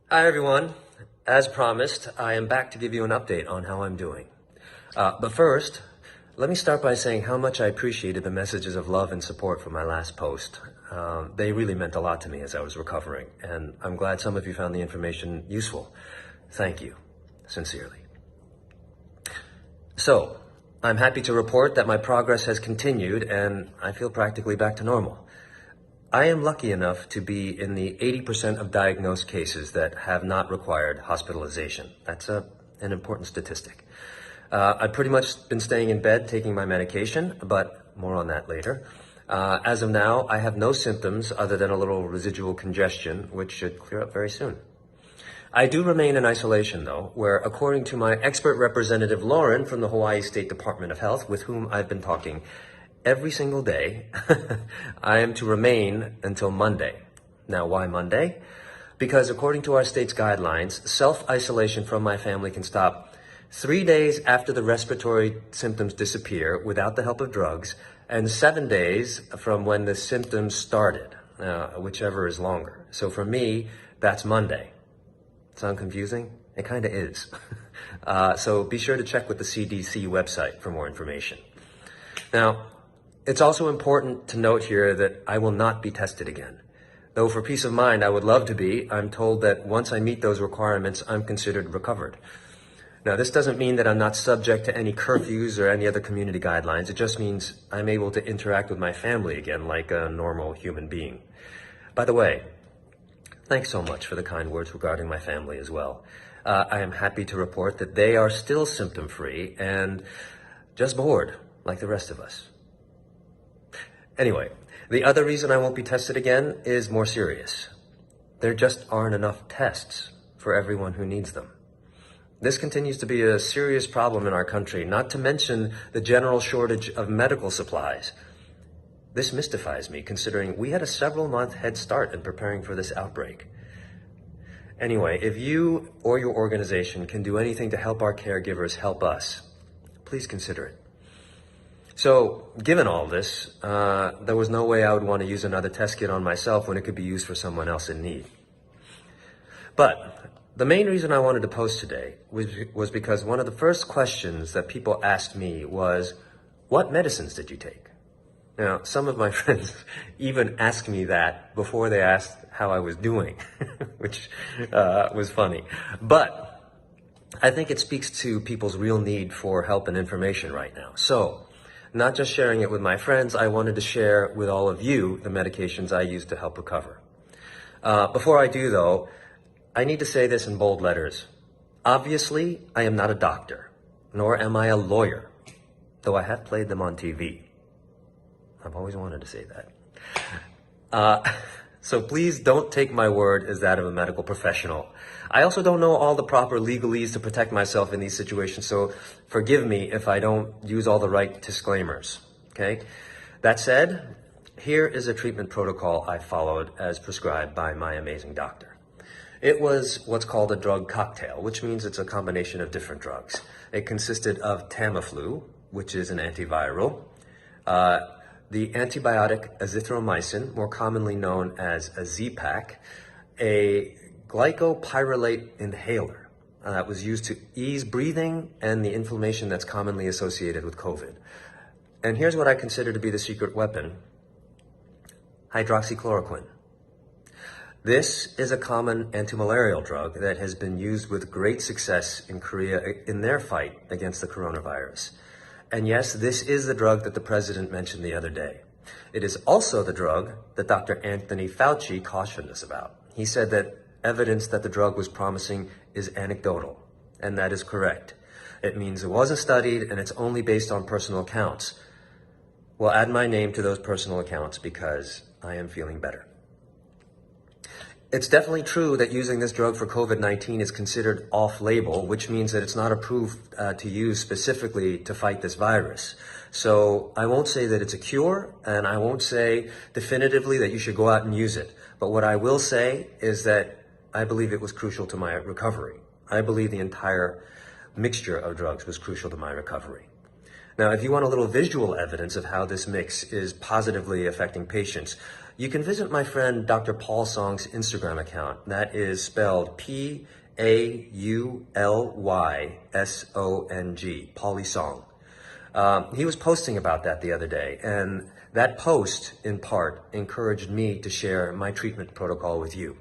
Hi, everyone. As promised, I am back to give you an update on how I'm doing. But first, let me start by saying how much I appreciated the messages of love and support from my last post. They really meant a lot to me as I was recovering, and I'm glad some of you found the information useful. Thank you, sincerely. So, I'm happy to report that my progress has continued and I feel practically back to normal. I am lucky enough to be in the 80% of diagnosed cases that have not required hospitalization. That's an important statistic. I've pretty much been staying in bed taking my medication, but more on that later. As of now, I have no symptoms other than a little residual congestion, which should clear up very soon. I do remain in isolation, though, where, according to my expert representative Lauren from the Hawaii State Department of Health, with whom I've been talking every single day, I am to remain until Monday. Now, why Monday? Because according to our state's guidelines, self-isolation from my family can stop 3 days after the respiratory symptoms disappear without the help of drugs, and 7 days from when the symptoms started, whichever is longer. So for me, that's Monday. Sound confusing? It kind of is. So be sure to check with the CDC website for more information. Now, it's also important to note here that I will not be tested again. Though for peace of mind, I would love to be. I'm told that once I meet those requirements, I'm considered recovered. Now, this doesn't mean that I'm not subject to any curfews or any other community guidelines. It just means I'm able to interact with my family again like a normal human being. By the way, thanks so much for the kind words regarding my family as well. I am happy to report that they are still symptom-free and just bored like the rest of us. Anyway, the other reason I won't be tested again is more serious. There just aren't enough tests for everyone who needs them. This continues to be a serious problem in our country, not to mention the general shortage of medical supplies. This mystifies me, considering we had a several-month head start in preparing for this outbreak. Anyway, if you or your organization can do anything to help our caregivers help us, please consider it. So, given all this, there was no way I would want to use another test kit on myself when it could be used for someone else in need. But the main reason I wanted to post today was because one of the first questions that people asked me was, what medicines did you take? Now, some of my friends even asked me that before they asked how I was doing, which was funny. But I think it speaks to people's real need for help and information right now. So, not just sharing it with my friends, I wanted to share with all of you the medications I use to help recover. Before I do, though, I need to say this in bold letters. Obviously, I am not a doctor, nor am I a lawyer, though I have played them on TV. I've always wanted to say that. So please don't take my word as that of a medical professional. I also don't know all the proper legalese to protect myself in these situations, so forgive me if I don't use all the right disclaimers, okay? That said, here is a treatment protocol I followed as prescribed by my amazing doctor. It was what's called a drug cocktail, which means it's a combination of different drugs. It consisted of Tamiflu, which is an antiviral, the antibiotic azithromycin, more commonly known as a Z-Pak, a glycopyrrolate inhaler that was used to ease breathing and the inflammation that's commonly associated with COVID. And here's what I consider to be the secret weapon: hydroxychloroquine. This is a common antimalarial drug that has been used with great success in Korea in their fight against the coronavirus. And yes, this is the drug that the president mentioned the other day. It is also the drug that Dr. Anthony Fauci cautioned us about. He said that evidence that the drug was promising is anecdotal, and that is correct. It means it wasn't studied and it's only based on personal accounts. Well, add my name to those personal accounts because I am feeling better. It's definitely true that using this drug for COVID-19 is considered off-label, which means that it's not approved to use specifically to fight this virus. So I won't say that it's a cure, and I won't say definitively that you should go out and use it. But what I will say is that I believe it was crucial to my recovery. I believe the entire mixture of drugs was crucial to my recovery. Now, if you want a little visual evidence of how this mix is positively affecting patients, you can visit my friend Dr. Paul Song's Instagram account. That is spelled Paullysong, Pauly Song. He was posting about that the other day, and that post, in part, encouraged me to share my treatment protocol with you.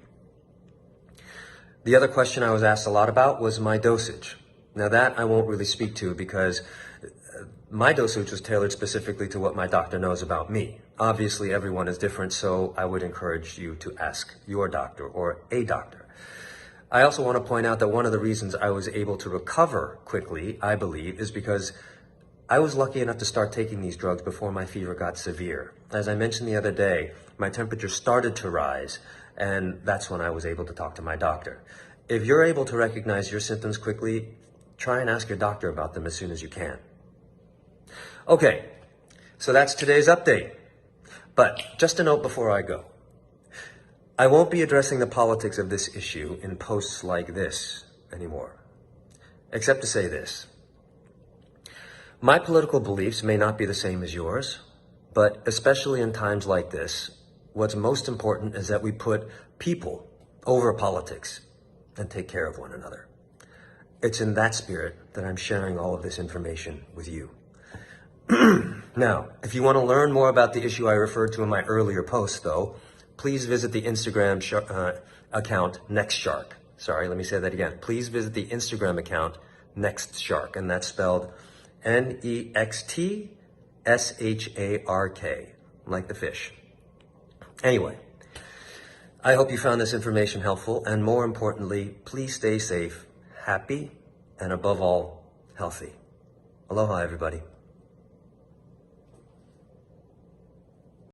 The other question I was asked a lot about was my dosage. Now that I won't really speak to because my dosage was tailored specifically to what my doctor knows about me. Obviously, everyone is different, so I would encourage you to ask your doctor or a doctor. I also want to point out that one of the reasons I was able to recover quickly, I believe, is because I was lucky enough to start taking these drugs before my fever got severe. As I mentioned the other day, my temperature started to rise, and that's when I was able to talk to my doctor. If you're able to recognize your symptoms quickly, try and ask your doctor about them as soon as you can. Okay, so that's today's update. But just a note before I go. I won't be addressing the politics of this issue in posts like this anymore, except to say this. My political beliefs may not be the same as yours, but especially in times like this, what's most important is that we put people over politics and take care of one another. It's in that spirit that I'm sharing all of this information with you. Now, if you want to learn more about the issue I referred to in my earlier post, though, please visit the Instagram account NextShark. Sorry, let me say that again. Please visit the Instagram account NextShark, and that's spelled NextShark, like the fish. Anyway, I hope you found this information helpful, and more importantly, please stay safe, happy, and above all, healthy. Aloha, everybody.